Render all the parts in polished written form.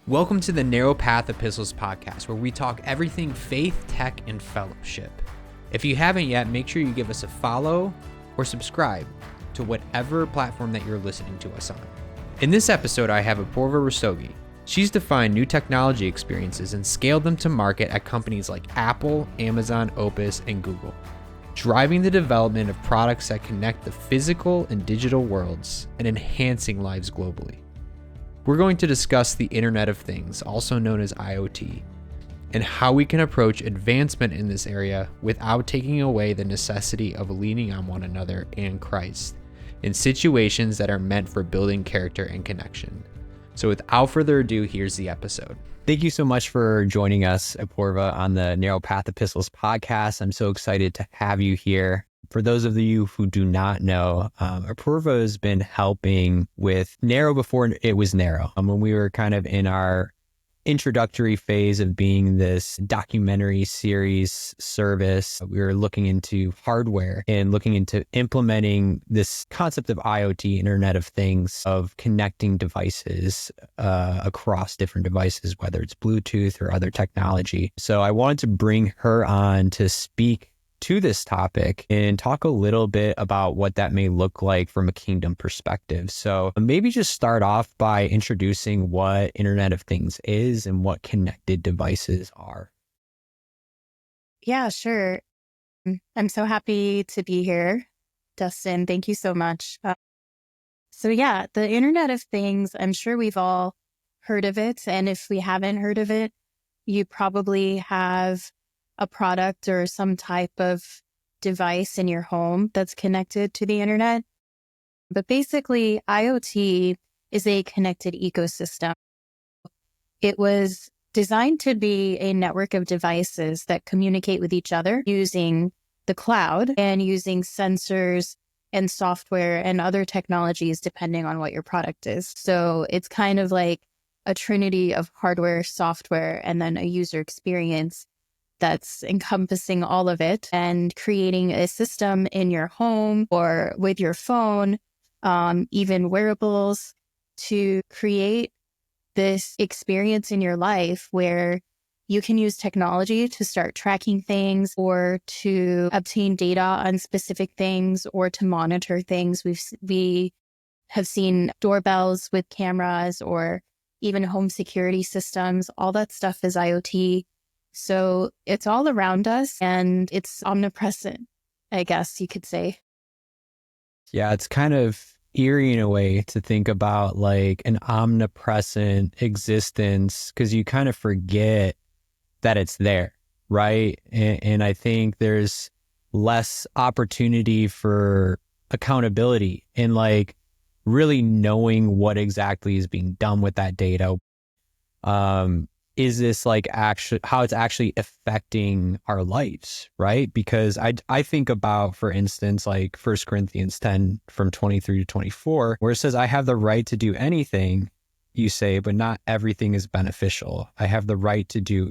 Welcome to the Narrow Path Epistles podcast, where we talk everything faith, tech, and fellowship. If you haven't yet, make sure you give us a follow or subscribe to whatever platform that you're listening to us on. In this episode, I have Apurva Rastogi. She's defined new technology experiences and scaled them to market at companies like Apple, Amazon, Opus, and Google, driving the development of products that connect the physical and digital worlds and enhancing lives globally. We're going to discuss the Internet of Things, also known as IoT, and how we can approach advancement in this area without taking away the necessity of leaning on one another and Christ in situations that are meant for building character and connection. So without further ado, here's the episode. Thank you so much for joining us, Apurva, on the Narrow Path Epistles podcast. I'm so excited to have you here. For those of you who do not know, Apurva has been helping with Naro before it was Naro. When we were kind of in our introductory phase of being this documentary series service, we were looking into hardware and looking into implementing this concept of IoT, Internet of Things, of connecting devices across different devices, whether it's Bluetooth or other technology. So I wanted to bring her on to speak to this topic and talk a little bit about what that may look like from a kingdom perspective. So maybe just start off by introducing what Internet of Things is and what connected devices are. Yeah, sure. I'm so happy to be here, Dustin. Thank you so much. The Internet of Things, I'm sure we've all heard of it. And if we haven't heard of it, you probably have a product or some type of device in your home that's connected to the internet. But basically, IoT is a connected ecosystem. It was designed to be a network of devices that communicate with each other using the cloud and using sensors and software and other technologies depending on what your product is. So it's kind of like a trinity of hardware, software, and then a user experience that's encompassing all of it and creating a system in your home or with your phone, even wearables, to create this experience in your life where you can use technology to start tracking things or to obtain data on specific things or to monitor things. We have seen doorbells with cameras or even home security systems. All that stuff is IoT. So it's all around us and it's omnipresent, I guess you could say. Yeah, it's kind of eerie in a way to think about like an omnipresent existence because you kind of forget that it's there, right? And I think there's less opportunity for accountability and like really knowing what exactly is being done with that data. Is this like actually how it's actually affecting our lives, right? Because I think about, for instance, like 1 Corinthians 10 from 23 to 24, where it says, I have the right to do anything, you say, but not everything is beneficial. I have the right to do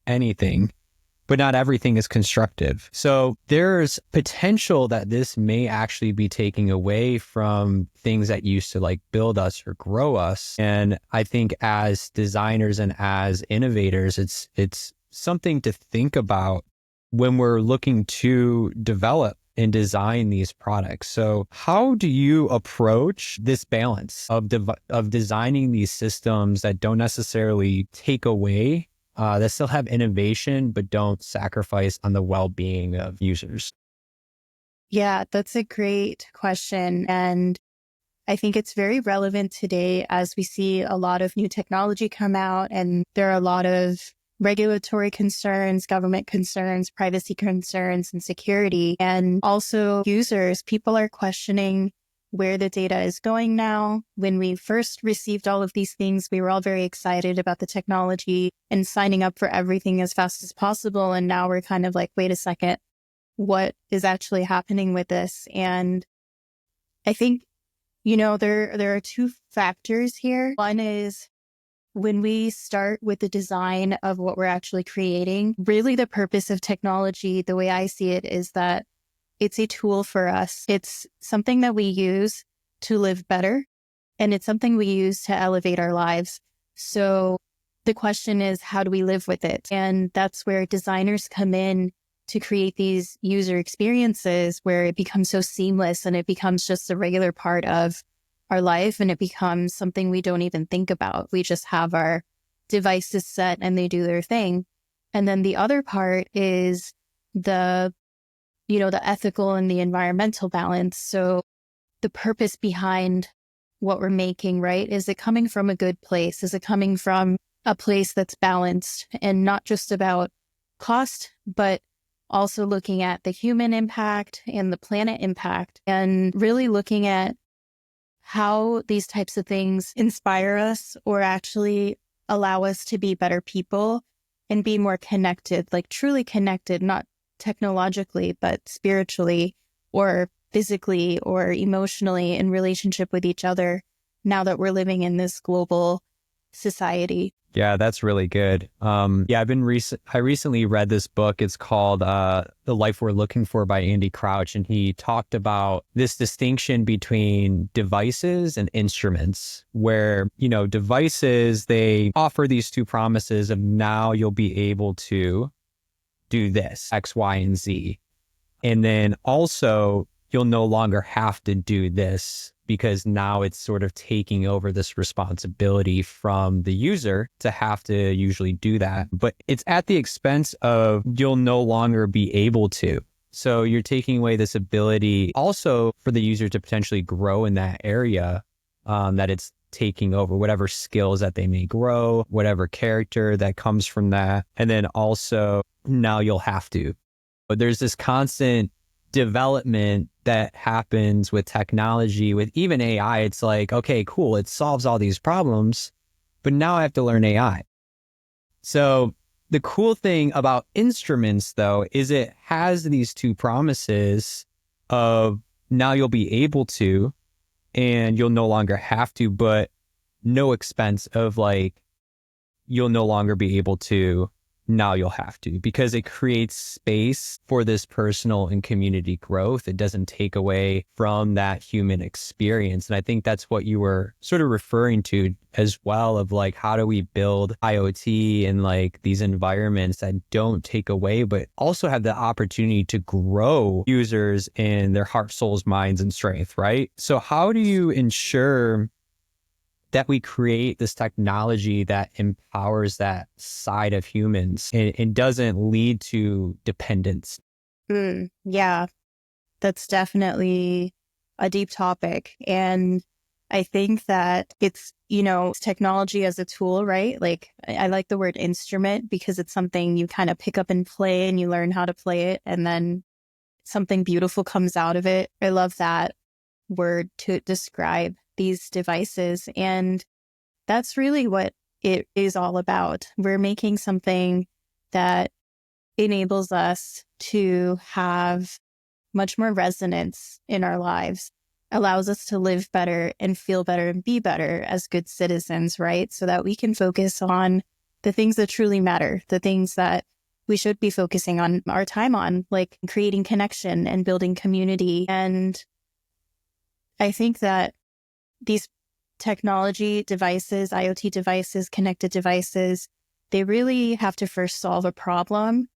anything, but not everything is constructive. So there's potential that this may actually be taking away from things that used to like build us or grow us. And I think as designers and as innovators, it's something to think about when we're looking to develop and design these products. So how do you approach this balance of designing these systems that don't necessarily take away that still have innovation, but don't sacrifice on the well-being of users? Yeah, that's a great question. And I think it's very relevant today as we see a lot of new technology come out and there are a lot of regulatory concerns, government concerns, privacy concerns, and security. And also users, people are questioning where the data is going now. When we first received all of these things, we were all very excited about the technology and signing up for everything as fast as possible. And now we're kind of like, wait a second, what is actually happening with this? And I think, there are two factors here. One is when we start with the design of what we're actually creating, really the purpose of technology, the way I see it, is that it's a tool for us. It's something that we use to live better, and it's something we use to elevate our lives. So the question is, how do we live with it? And that's where designers come in to create these user experiences where it becomes so seamless and it becomes just a regular part of our life, and it becomes something we don't even think about. We just have our devices set and they do their thing. And then the other part is the ethical and the environmental balance. So the purpose behind what we're making, right? Is it coming from a good place? Is it coming from a place that's balanced and not just about cost, but also looking at the human impact and the planet impact, and really looking at how these types of things inspire us or actually allow us to be better people and be more connected, like truly connected, not technologically, but spiritually or physically or emotionally in relationship with each other now that we're living in this global society. Yeah, that's really good. I recently read this book. It's called The Life We're Looking For by Andy Crouch. And he talked about this distinction between devices and instruments, where, devices, they offer these two promises of now you'll be able to do this, X, Y, and Z. And then also you'll no longer have to do this, because now it's sort of taking over this responsibility from the user to have to usually do that. But it's at the expense of you'll no longer be able to. So you're taking away this ability also for the user to potentially grow in that area that it's taking over, whatever skills that they may grow, whatever character that comes from that. And then also now you'll have to. But there's this constant development that happens with technology, with even AI. It's like, okay, cool, it solves all these problems, but now I have to learn AI. So the cool thing about instruments, though, is it has these two promises of now you'll be able to, and you'll no longer have to, but no expense of like, you'll no longer be able to, now you'll have to, because it creates space for this personal and community growth. It doesn't take away from that human experience. And I think that's what you were sort of referring to as well, of like, how do we build IoT and like these environments that don't take away, but also have the opportunity to grow users in their heart, souls, minds, and strength, right? So how do you ensure that we create this technology that empowers that side of humans and doesn't lead to dependence? Yeah, that's definitely a deep topic. And I think that it's, technology as a tool, right? Like I like the word instrument because it's something you kind of pick up and play and you learn how to play it, and then something beautiful comes out of it. I love that word to describe these devices. And that's really what it is all about. We're making something that enables us to have much more resonance in our lives, allows us to live better and feel better and be better as good citizens, right? So that we can focus on the things that truly matter, the things that we should be focusing on our time on, like creating connection and building community. And I think that these technology devices, IoT devices, connected devices, they really have to first solve a problem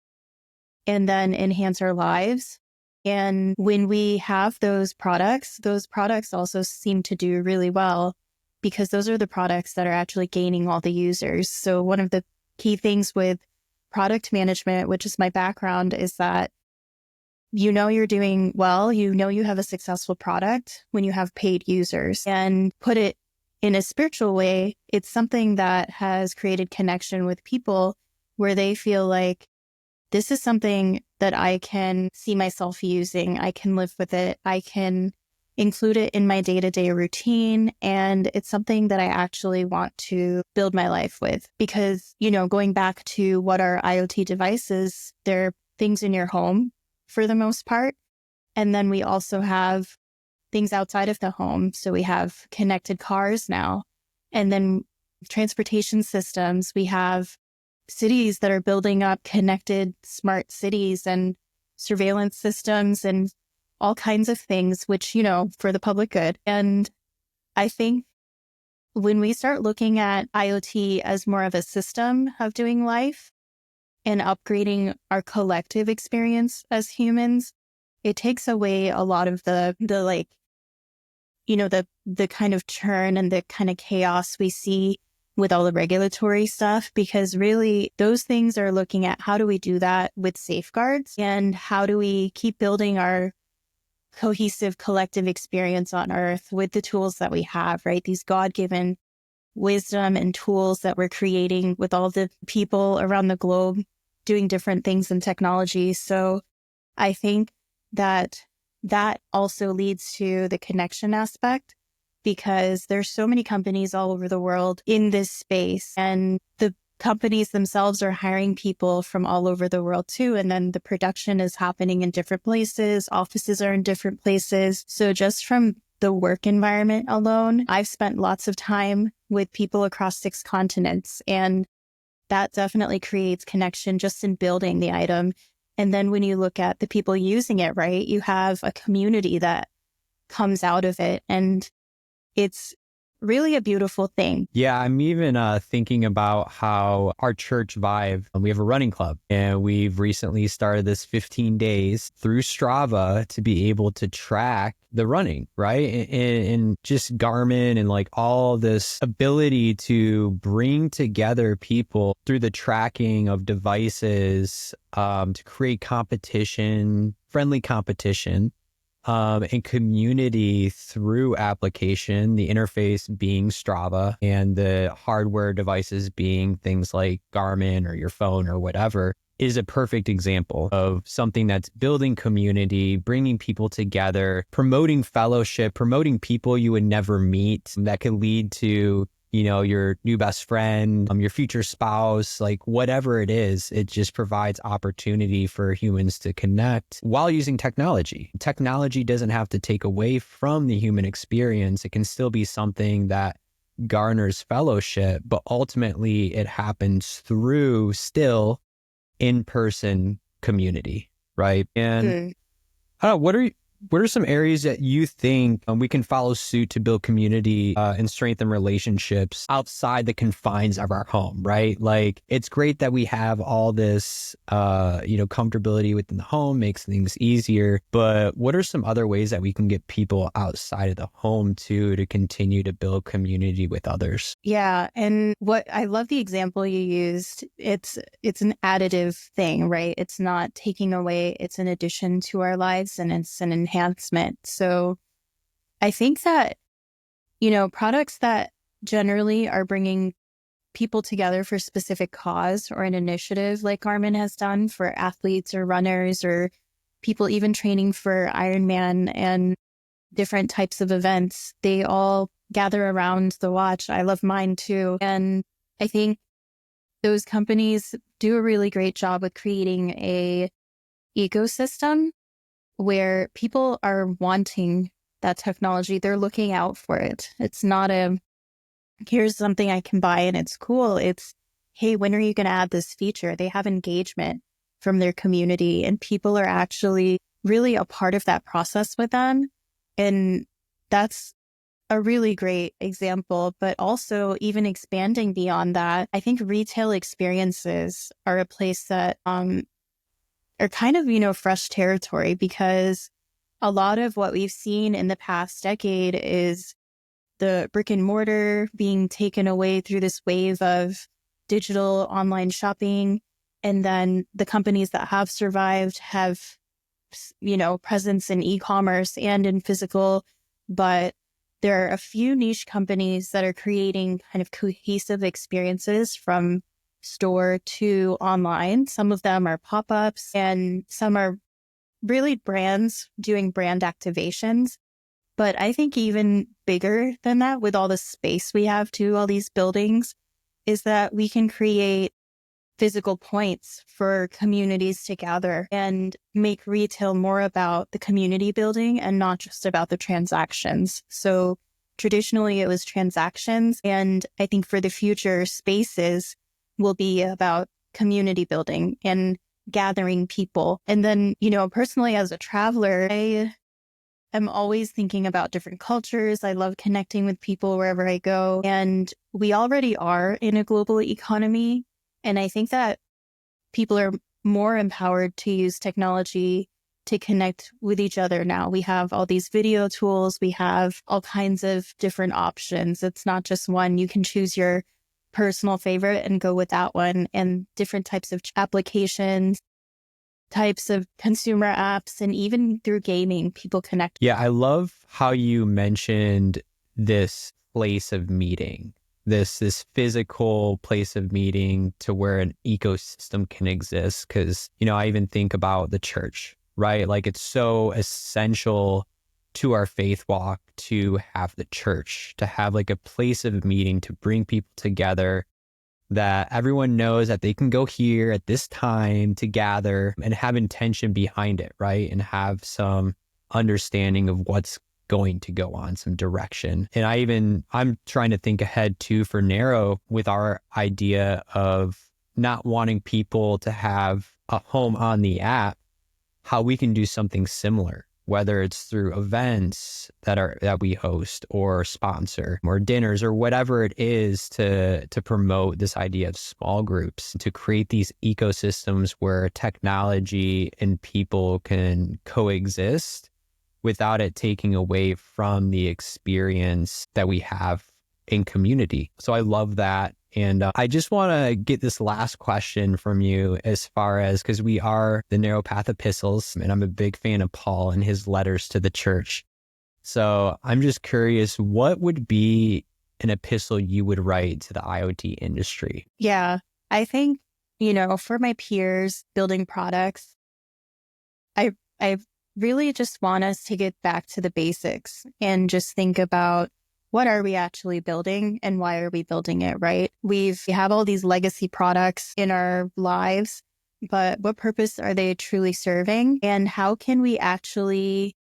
and then enhance our lives. And when we have those products also seem to do really well because those are the products that are actually gaining all the users. So one of the key things with product management, which is my background, is that you're doing well, you have a successful product when you have paid users. And put it in a spiritual way, it's something that has created connection with people where they feel like this is something that I can see myself using. I can live with it. I can include it in my day-to-day routine. And it's something that I actually want to build my life with. Because, going back to what are IoT devices, they're things in your home for the most part. And then we also have things outside of the home. So we have connected cars now. And then transportation systems. We have cities that are building up connected smart cities and surveillance systems and all kinds of things, which, for the public good. And I think when we start looking at IoT as more of a system of doing life and upgrading our collective experience as humans, it takes away a lot of the like, the kind of churn and the kind of chaos we see with all the regulatory stuff, because really those things are looking at how do we do that with safeguards and how do we keep building our cohesive collective experience on Earth with the tools that we have, right? These God-given wisdom and tools that we're creating with all the people around the globe doing different things in technology. So I think that also leads to the connection aspect, because there's so many companies all over the world in this space, and the companies themselves are hiring people from all over the world too. And then the production is happening in different places. Offices are in different places. So just from the work environment alone, I've spent lots of time with people across 6 continents, and that definitely creates connection just in building the item. And then when you look at the people using it, right, you have a community that comes out of it, and it's really a beautiful thing. Yeah, I'm even thinking about how our church Vive, we have a running club, and we've recently started this 15 days through Strava to be able to track the running, right? And just Garmin and like all this ability to bring together people through the tracking of devices to create competition, friendly competition. And community through application, the interface being Strava and the hardware devices being things like Garmin or your phone or whatever, is a perfect example of something that's building community, bringing people together, promoting fellowship, promoting people you would never meet that could lead to your new best friend, your future spouse, like whatever it is. It just provides opportunity for humans to connect while using technology. Technology doesn't have to take away from the human experience. It can still be something that garners fellowship, but ultimately it happens through still in-person community, right? And I don't know, what are some areas that you think we can follow suit to build community and strengthen relationships outside the confines of our home, right? Like, it's great that we have all this, comfortability within the home, makes things easier. But what are some other ways that we can get people outside of the home to continue to build community with others? Yeah. And what I love the example you used, it's an additive thing, right? It's not taking away, it's an addition to our lives, and it's an enhancement. So I think that, products that generally are bringing people together for a specific cause or an initiative, like Garmin has done for athletes or runners or people even training for Ironman and different types of events, they all gather around the watch. I love mine too. And I think those companies do a really great job with creating a ecosystem where people are wanting that technology. They're looking out for it. It's not here's something I can buy and it's cool. It's, hey, when are you going to add this feature? They have engagement from their community, and people are actually really a part of that process with them. And that's a really great example. But also, even expanding beyond that, I think retail experiences are a place that are kind of, fresh territory, because a lot of what we've seen in the past decade is the brick and mortar being taken away through this wave of digital online shopping. And then the companies that have survived have, presence in e-commerce and in physical. But there are a few niche companies that are creating kind of cohesive experiences from store to online. Some of them are pop-ups, and some are really brands doing brand activations. But I think even bigger than that, with all the space we have to all these buildings, is that we can create physical points for communities to gather and make retail more about the community building and not just about the transactions. So traditionally it was transactions. And I think for the future, spaces will be about community building and gathering people. And then, personally as a traveler, I'm always thinking about different cultures. I love connecting with people wherever I go. And we already are in a global economy. And I think that people are more empowered to use technology to connect with each other now. We have all these video tools. We have all kinds of different options. It's not just one. You can choose your personal favorite and go with that one, and different types of applications, types of consumer apps, and even through gaming, people connect. Yeah, I love how you mentioned this place of meeting, this physical place of meeting to where an ecosystem can exist. Because, I even think about the church, right? Like, it's so essential to our faith walk to have the church, to have like a place of meeting, to bring people together, that everyone knows that they can go here at this time to gather and have intention behind it, right? And have some understanding of what's going to go on, some direction. And I'm trying to think ahead too for Naro with our idea of not wanting people to have a home on the app, how we can do something similar, whether it's through events that we host or sponsor or dinners or whatever it is to promote this idea of small groups, to create these ecosystems where technology and people can coexist without it taking away from the experience that we have in community. So I love that. And I just want to get this last question from you, as far as, because we are the Narrow Path Epistles, and I'm a big fan of Paul and his letters to the church. So I'm just curious, what would be an epistle you would write to the IoT industry? Yeah, I think, for my peers building products, I really just want us to get back to the basics and just think about, what are we actually building and why are we building it, right? We have all these legacy products in our lives, but what purpose are they truly serving? And how can we actually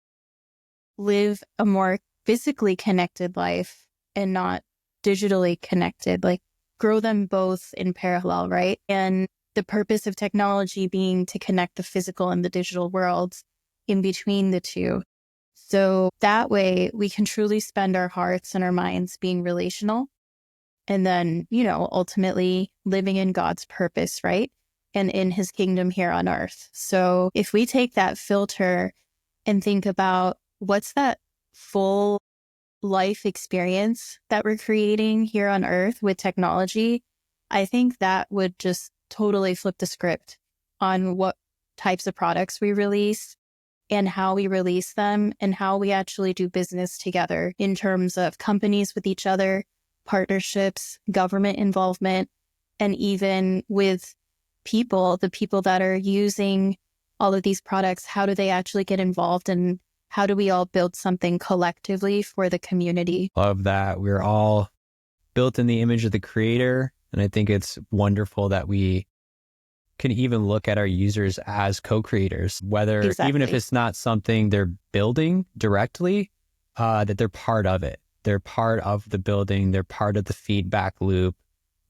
live a more physically connected life and not digitally connected, like grow them both in parallel, right? And the purpose of technology being to connect the physical and the digital worlds in between the two. So that way we can truly spend our hearts and our minds being relational, and then, ultimately living in God's purpose, right? And in his kingdom here on earth. So if we take that filter and think about what's that full life experience that we're creating here on earth with technology, I think that would just totally flip the script on what types of products we release and how we release them and how we actually do business together in terms of companies with each other, partnerships, government involvement, and even with people, the people that are using all of these products, how do they actually get involved, and how do we all build something collectively for the community? Love that. We're all built in the image of the Creator. And I think it's wonderful that we can even look at our users as co-creators, whether even if it's not something they're building directly, that they're part of it. They're part of the building. They're part of the feedback loop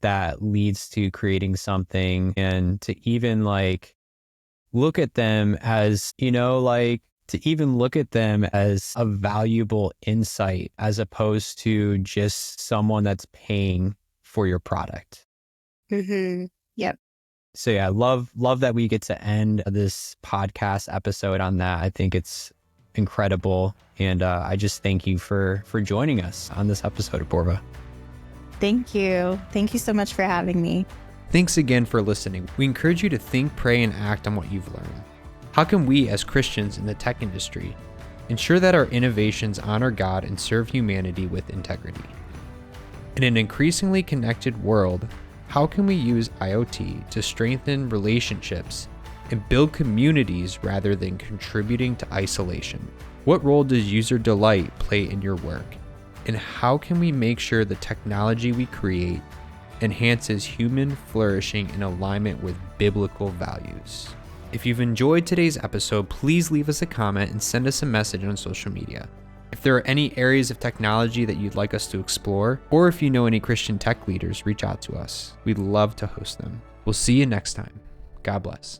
that leads to creating something, and to even look at them as, to even look at them as a valuable insight, as opposed to just someone that's paying for your product. Mm-hmm. Yep. So yeah, love that we get to end this podcast episode on that. I think it's incredible. And I just thank you for joining us on this episode of Borva. Thank you. Thank you so much for having me. Thanks again for listening. We encourage you to think, pray, and act on what you've learned. How can we, as Christians in the tech industry, ensure that our innovations honor God and serve humanity with integrity? In an increasingly connected world, how can we use IoT to strengthen relationships and build communities rather than contributing to isolation? What role does user delight play in your work? And how can we make sure the technology we create enhances human flourishing in alignment with biblical values? If you've enjoyed today's episode, please leave us a comment and send us a message on social media. If there are any areas of technology that you'd like us to explore, or if you know any Christian tech leaders, reach out to us. We'd love to host them. We'll see you next time. God bless.